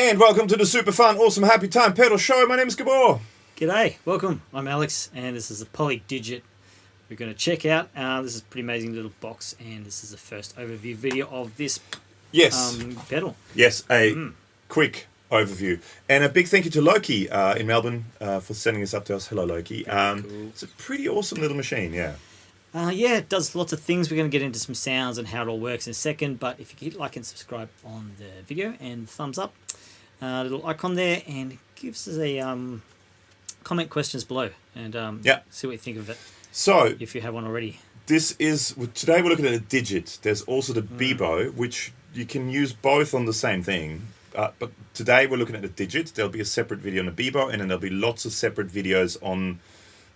And welcome to the super fun, awesome, happy time pedal show. My name is Gabor. G'day, welcome. I'm Alex, and this is a Poly Digit. We're going to check out. This is a pretty amazing little box, and this is the first overview video of this pedal. Yes, a quick overview. And a big thank you to Loki in Melbourne for sending this up to us. Hello, Loki. Cool. It's a pretty awesome little machine, yeah. Yeah, it does lots of things. We're going to get into some sounds and how it all works in a second, but if you could like and subscribe on the video and thumbs up, little icon there, and gives us a comment questions below and see what you think of it. So, if you have one already. This is, today we're looking at a Digit. There's also the Bebo, which you can use both on the same thing. But today we're looking at a Digit. There'll be a separate video on the Bebo, and then there'll be lots of separate videos on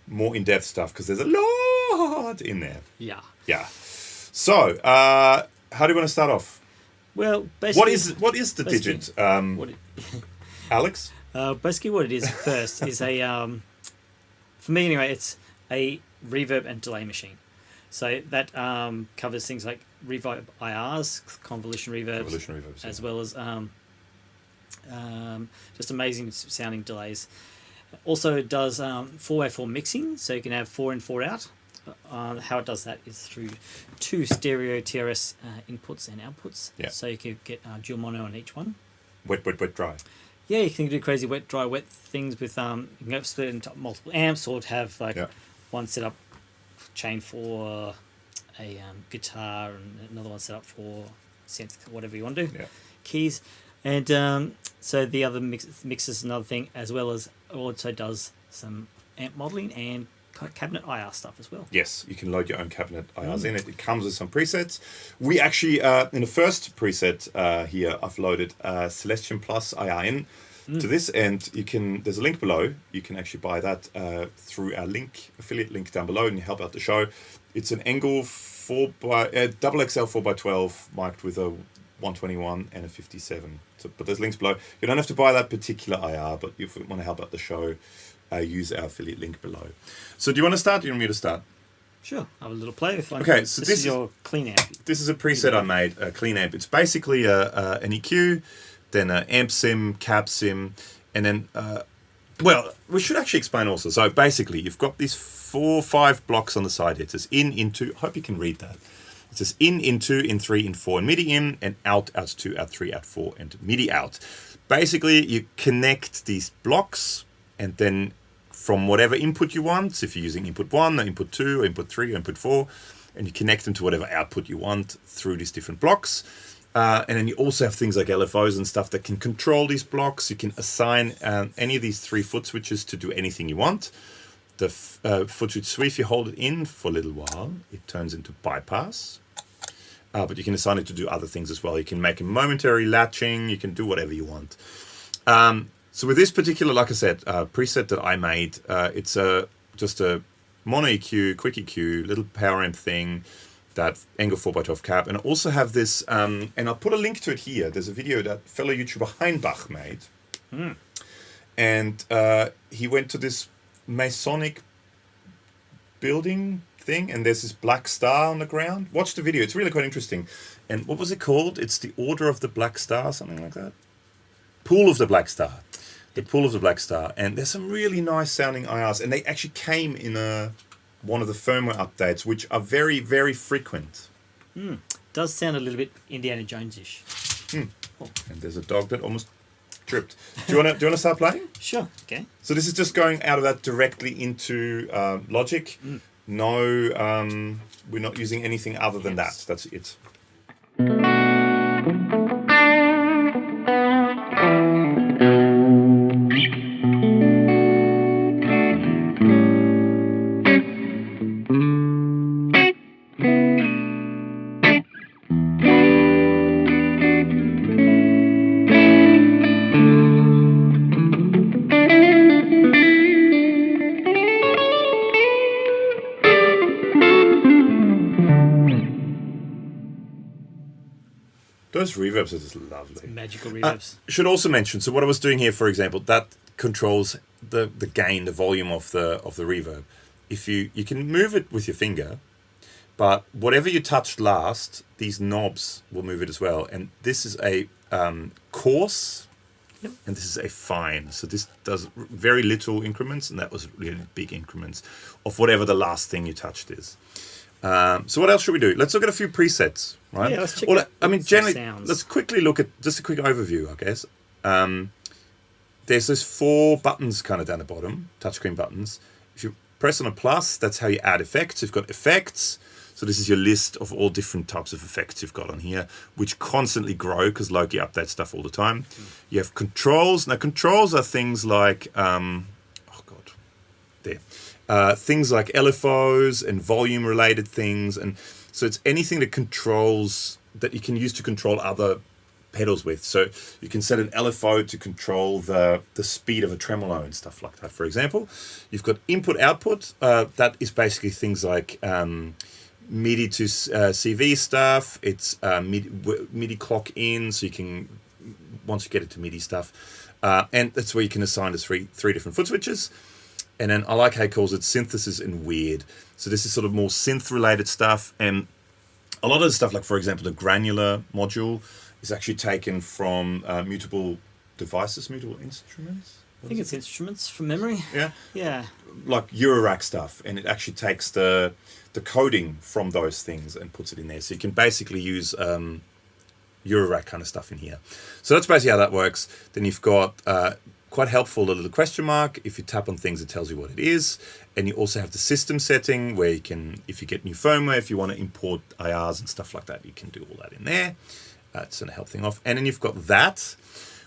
more in-depth stuff, because there's a lot in there. Yeah. Yeah. So, how do you want to start off? Well, basically... What is the Digit? Alex? Basically what it is first is a, for me anyway, it's a reverb and delay machine. So that covers things like reverb IRs, convolution reverbs, as well as just amazing sounding delays. Also it does 4x4 mixing, so you can have 4 in, 4 out. How it does that is through 2 stereo TRS inputs and outputs. Yeah. So you can get dual mono on each one. Wet, dry. Yeah, you can do crazy wet, dry, wet things with you can go split into multiple amps, or have like one set up chain for a guitar and another one set up for synth, whatever you want to do. Yeah. Keys, and so the other mixes another thing, as well as also does some amp modeling and cabinet IR stuff as well. Yes, you can load your own cabinet IRs in it. It comes with some presets. We actually, in the first preset here, I've loaded Celestion Plus IR in to this, and you can. There's a link below. You can actually buy that through our affiliate link down below, and you help out the show. It's an Engel XXL 4x12 mic'd with a 121 and a 57. So, but there's links below. You don't have to buy that particular IR, but if you want to help out the show, use our affiliate link below. So do you want to start? Do you want me to start? Sure, I'll have a little play. Okay, so this is your clean amp. This is a preset I made, a clean amp. It's basically an EQ, then an amp sim, cab sim, and then, well, we should actually explain also. So basically, you've got these 4 or 5 blocks on the side here. It says in, into, hope you can read that. It says in 2, in 3, in 4, and MIDI in, and out 2, out 3, out 4, and MIDI out. Basically, you connect these blocks, and then from whatever input you want, so if you're using input 1, or input 2, or input 3, or input 4, and you connect them to whatever output you want through these different blocks. And then you also have things like LFOs and stuff that can control these blocks. You can assign any of these 3 foot switches to do anything you want. The foot switch 3, if you hold it in for a little while, it turns into bypass. But you can assign it to do other things as well. You can make a momentary latching. You can do whatever you want. So with this particular, like I said, preset that I made, it's just a mono EQ, quick EQ, little power amp thing, that Engel 4x12 cab. And I also have this, and I'll put a link to it here. There's a video that fellow YouTuber Heinbach made. And he went to this Masonic building thing, and there's this black star on the ground. Watch the video. It's really quite interesting. And what was it called? It's the Order of the Black Star, something like that. Pool of the Black Star. The Pool of the Black Star. And there's some really nice sounding IRs, and they actually came in one of the firmware updates, which are very, very frequent. Does sound a little bit Indiana Jones-ish. Oh. And there's a dog that almost tripped. Do you want to start playing? Sure. Okay. So this is just going out of that directly into Logic. No, we're not using anything other than that. That's it. Those reverbs are just lovely. It's magical reverbs. Should also mention, so what I was doing here, for example, that controls the gain, the volume of the reverb. If you can move it with your finger, but whatever you touched last, these knobs will move it as well. And this is a coarse Yep. and this is a fine. So this does very little increments, and that was really big increments of whatever the last thing you touched is. So what else should we do? Let's look at a few presets, right? Yeah, let's check Well, out I mean, some generally, sounds. let's quickly look at just a quick overview, I guess. There's those 4 buttons kind of down the bottom, touchscreen buttons. If you press on a plus, that's how you add effects. You've got effects. So this is your list of all different types of effects you've got on here, which constantly grow because Loki updates stuff all the time. You have controls. Now, controls are things like, things like LFOs and volume-related things. And so it's anything that controls, that you can use to control other pedals with. So you can set an LFO to control the speed of a tremolo and stuff like that, for example. You've got input-output. That is basically things like MIDI to CV stuff. It's MIDI clock in, so you can, once you get it to MIDI stuff. And that's where you can assign the three different foot switches. And then I like how he calls it synthesis and weird. So this is sort of more synth-related stuff. And a lot of the stuff, like, for example, the granular module is actually taken from mutable instruments. I think it's instruments from memory. Yeah. Yeah. Like Eurorack stuff, and it actually takes the coding from those things and puts it in there. So you can basically use Eurorack kind of stuff in here. So that's basically how that works. Then you've got quite helpful, the little question mark. If you tap on things, it tells you what it is. And you also have the system setting where you can, if you get new firmware, if you want to import IRs and stuff like that, you can do all that in there. It's going to help things off. And then you've got that,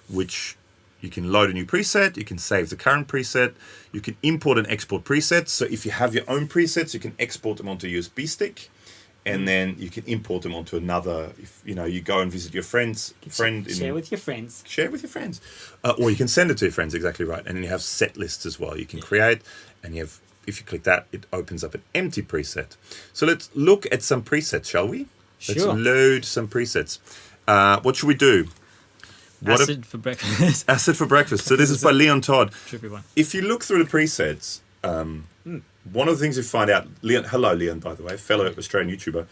which you can load a new preset. You can save the current preset. You can import and export presets. So if you have your own presets, you can export them onto a USB stick. And then you can import them onto another. If you go and visit your friend. Share with your friends. Share with your friends. Or you can send it to your friends, exactly right. And then you have set lists as well. You can create, and you have, if you click that, it opens up an empty preset. So let's look at some presets, shall we? Sure. Let's load some presets. What should we do? Acid for breakfast. Acid for breakfast. So this is by Leon Todd. Trippy one. If you look through the presets, one of the things you find out, hello Leon, by the way, fellow Australian YouTuber,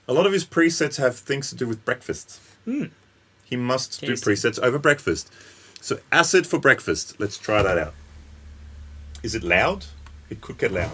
a lot of his presets have things to do with breakfast. He must do presets over breakfast. So acid for breakfast. Let's try that out. Is it loud? It could get loud.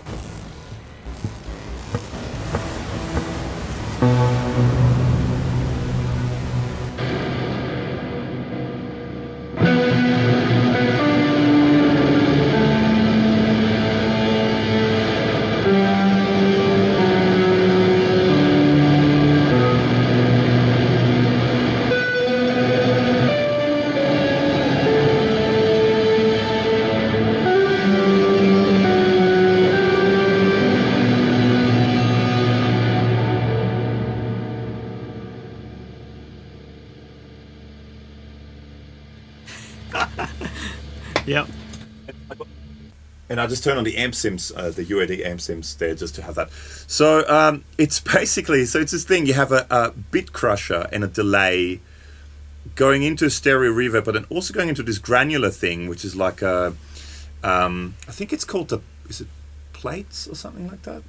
Yep. And I just turn on the amp sims, the UAD amp sims there, just to have that. So it's basically, so it's this thing, you have a bit crusher and a delay going into a stereo reverb, but then also going into this granular thing, which is like a, I think it's called is it plates or something like that?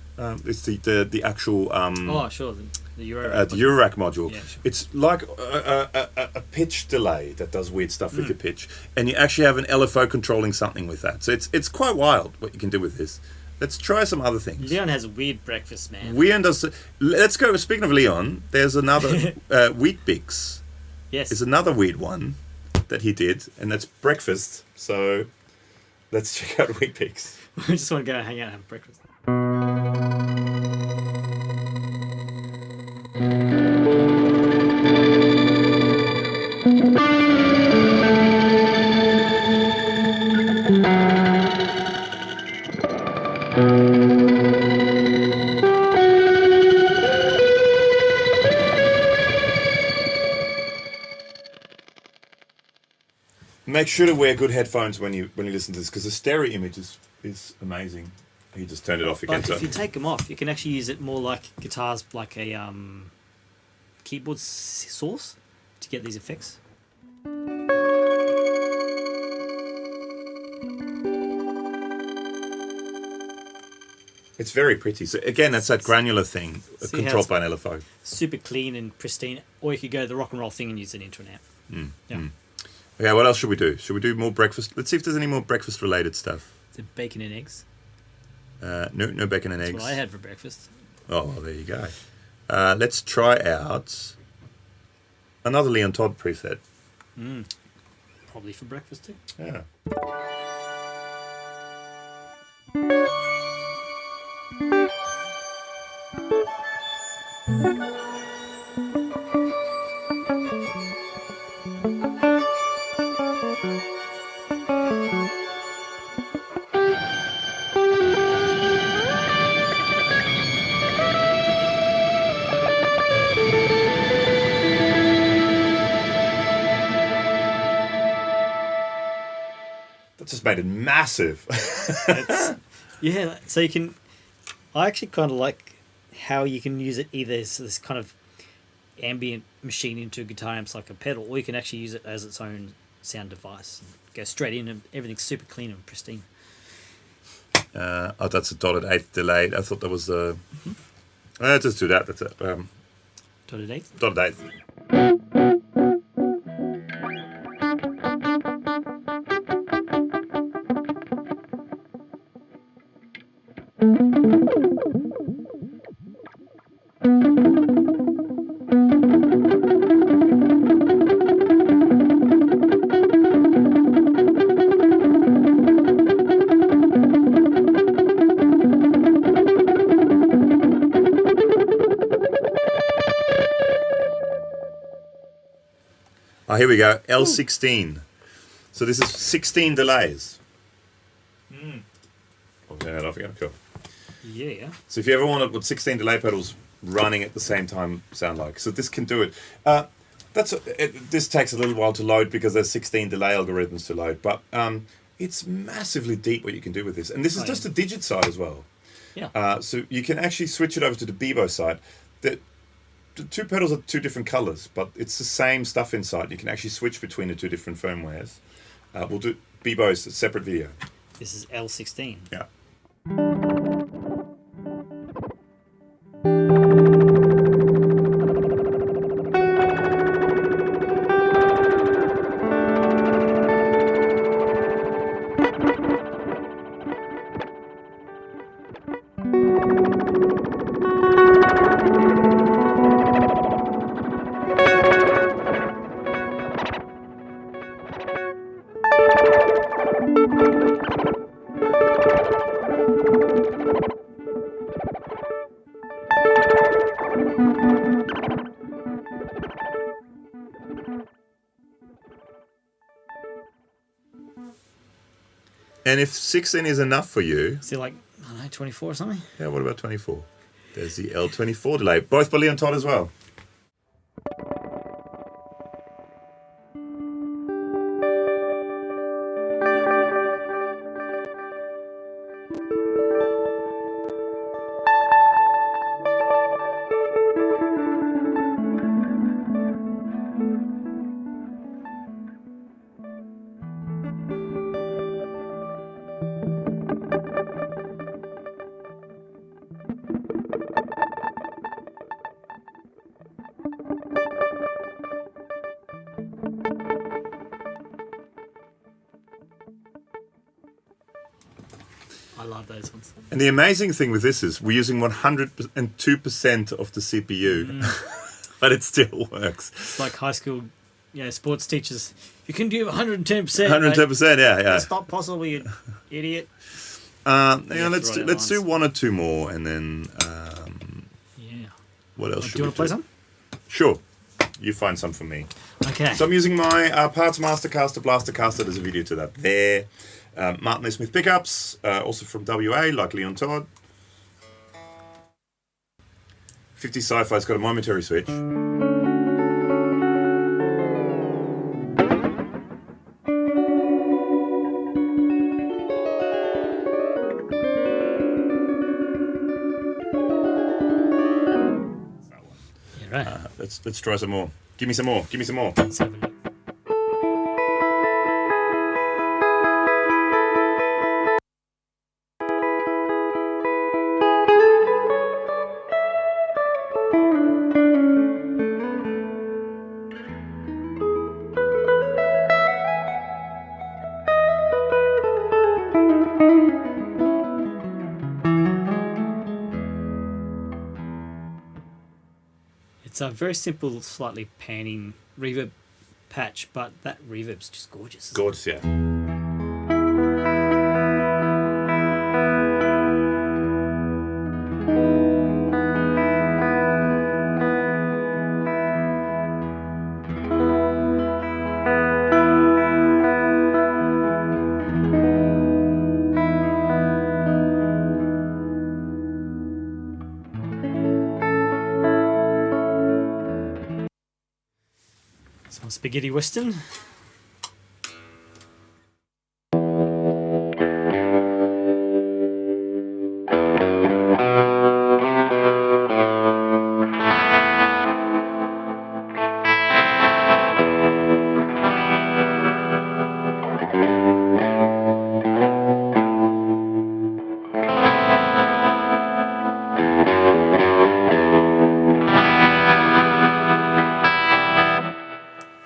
It's the actual... oh, sure. The Eurorack. The Eurorack module. Yeah, sure. It's like a pitch delay that does weird stuff with your pitch, and you actually have an LFO controlling something with that. So it's quite wild what you can do with this. Let's try some other things. Leon has weird breakfast, man. Leon does. Let's go. Speaking of Leon, there's another Wheat Bix. Yes. Is another weird one that he did, and that's breakfast. So let's check out Wheat Bix. We just want to go hang out and have breakfast. Make sure to wear good headphones when you listen to this, because the stereo image is amazing. He just turned it off again. But if you take them off, you can actually use it more like guitars, like a keyboard source to get these effects. It's very pretty. So again, that's that granular thing, controlled by an LFO. Super clean and pristine. Or you could go the rock and roll thing and use it into an amp. Okay, what else should we do? Should we do more breakfast? Let's see if there's any more breakfast-related stuff. Is it bacon and eggs? No bacon and eggs. That's what I had for breakfast. Oh, well, there you go. Let's try out another Leon Todd preset. Probably for breakfast too. Yeah. That just made it massive. Yeah, so you can... I actually kind of like how you can use it either as this kind of ambient machine into guitar amps like a pedal, or you can actually use it as its own sound device. Go straight in and everything's super clean and pristine. Oh, that's a dotted eighth delayed. I thought that was a... just do that. That's it. Dotted eighth? Dotted eighth. Oh, here we go. L16. So this is 16 delays. Okay, off again. Cool. Yeah. So if you ever wanted what 16 delay pedals running at the same time sound like, so this can do it. This takes a little while to load because there's 16 delay algorithms to load, but it's massively deep what you can do with this. And this is just the digit side as well. Yeah. So you can actually switch it over to the Bebo side. The two pedals are two different colors, but it's the same stuff inside. You can actually switch between the two different firmwares. We'll do Bebo's a separate video. This is L16. Yeah. And if 16 is enough for you... Is it like, I don't know, 24 or something? Yeah, what about 24? There's the L24 delay. Both by Leon Todd as well. I love those ones. And the amazing thing with this is we're using 102% of the CPU, but it still works. It's like high school, sports teachers. You can do 110%. 110%, yeah. That's not possible, you idiot. Let's do one or two more, and then what else should we do? Do you want to play some? Sure. You find some for me. Okay. So I'm using my Parts Mastercaster Blastercaster. There's a video to that there. Martin A. Smith pickups, also from WA, like Leon Todd. 50 Sci-Fi's got a momentary switch. Right. Let's try some more. Give me some more. Give me some more. Let's have a look. It's a very simple, slightly panning reverb patch, but that reverb's just gorgeous. Gorgeous, yeah. Some spaghetti western.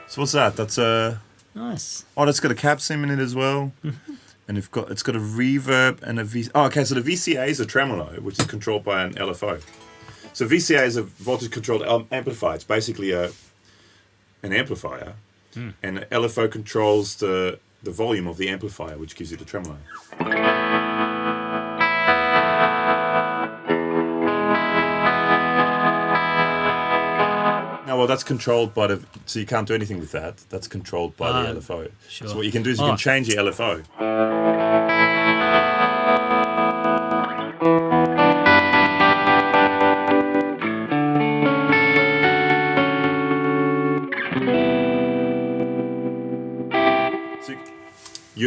So what's that? That's a... Nice. Oh, that's got a cab sim in it as well. And it's got a reverb and a V... Oh, okay, so the VCA is a tremolo, which is controlled by an LFO. So VCA is a voltage-controlled amplifier. It's basically an amplifier. And the LFO controls the volume of the amplifier, which gives you the tremolo. No, well, that's controlled by the... So you can't do anything with that. That's controlled by the LFO. Sure. So what you can do is you can change your LFO.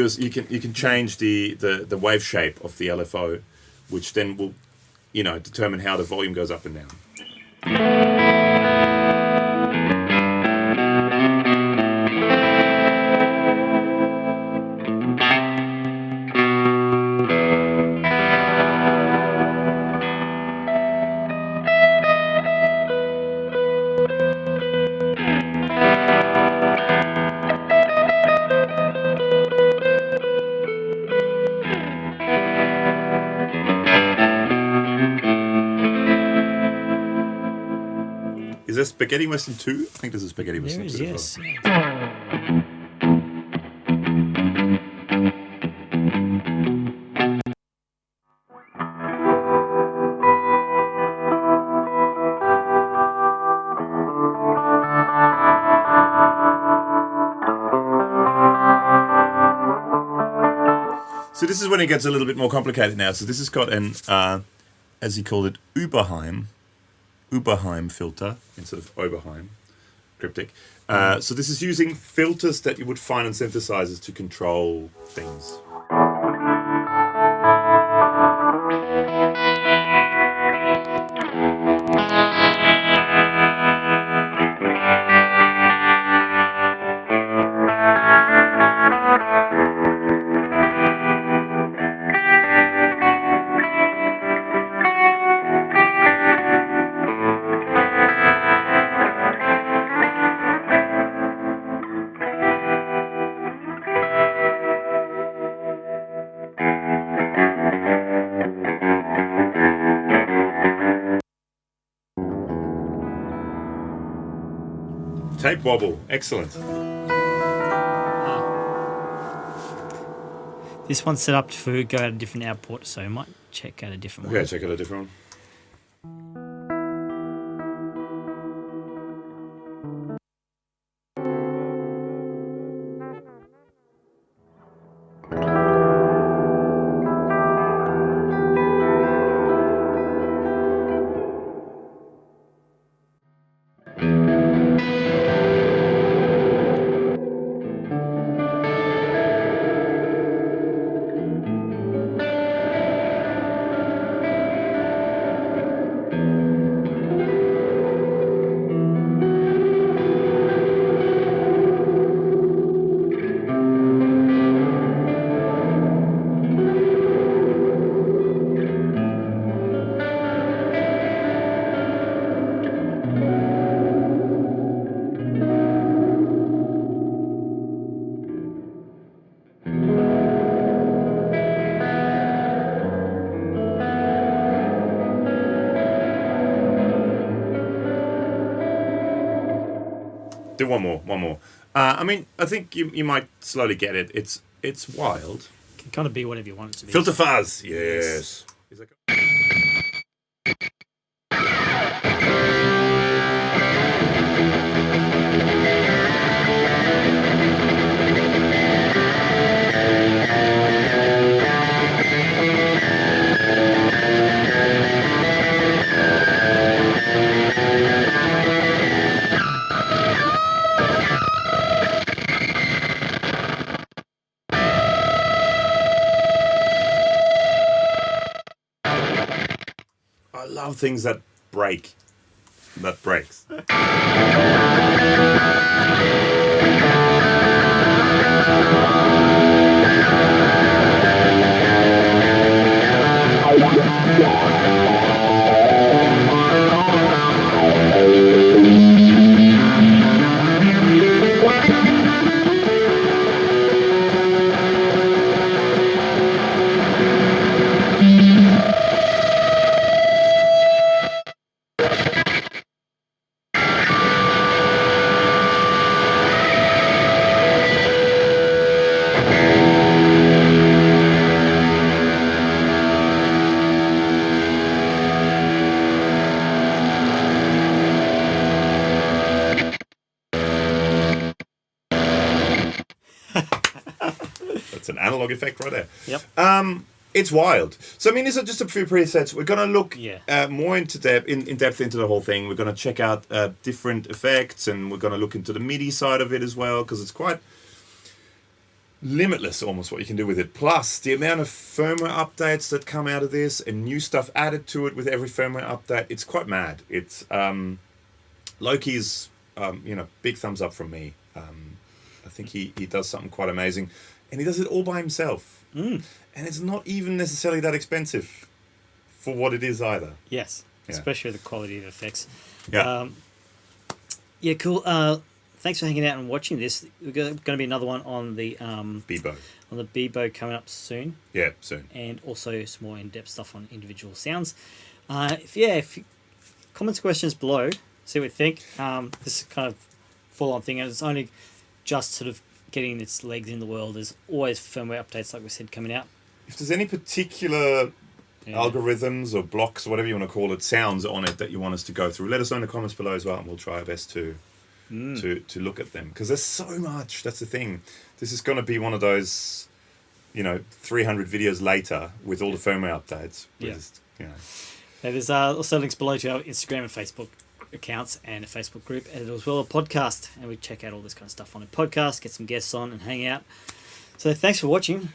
So you can change the wave shape of the LFO, which then will, determine how the volume goes up and down. Is there Spaghetti Western 2? I think there's a Spaghetti Western 2 yes. as well. So this is when it gets a little bit more complicated now. So this has got an, as he called it, Uberheim filter instead of Oberheim, cryptic. So this is using filters that you would find on synthesizers to control things. Tape wobble, excellent. This one's set up to go out a different output, so I might check out a different one. Okay, check out a different one. Do one more. I mean, I think you might slowly get it. It's wild. It can kind of be whatever you want it to be. Filter fuzz, yes. I love things that break. That breaks. That's an analog effect right there. Yep. It's wild. So I mean, these are just a few presets. We're gonna look more in depth into the whole thing. We're gonna check out different effects, and we're gonna look into the MIDI side of it as well, because it's quite limitless almost what you can do with it. Plus the amount of firmware updates that come out of this, and new stuff added to it with every firmware update. It's quite mad. It's Loki's big thumbs up from me. I think he does something quite amazing, and he does it all by himself. And it's not even necessarily that expensive for what it is either. Yes, especially the quality of effects. Yeah. Cool. Thanks for hanging out and watching this. We're going to be another one on the Bebo. On the Bebo coming up soon. Yeah, soon. And also some more in-depth stuff on individual sounds. If you, comments, questions below. See what you think. This is kind of full-on thing, and it's only just sort of getting its legs in the world. There's always firmware updates, like we said, coming out. If there's any particular algorithms or blocks or whatever you want to call it, sounds on it that you want us to go through, let us know in the comments below as well, and we'll try our best to look at them, because there's so much. That's the thing. This is going to be one of those 300 videos later with all the firmware updates. There's also links below to our Instagram and Facebook accounts, and a Facebook group, and as well a podcast, and we check out all this kind of stuff on a podcast, get some guests on and hang out. So thanks for watching.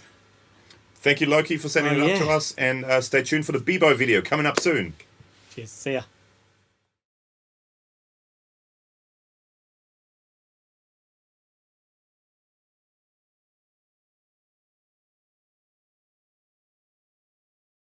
Thank you, Loki, for sending it up to us, and stay tuned for the Bebo video coming up soon. Cheers. See ya.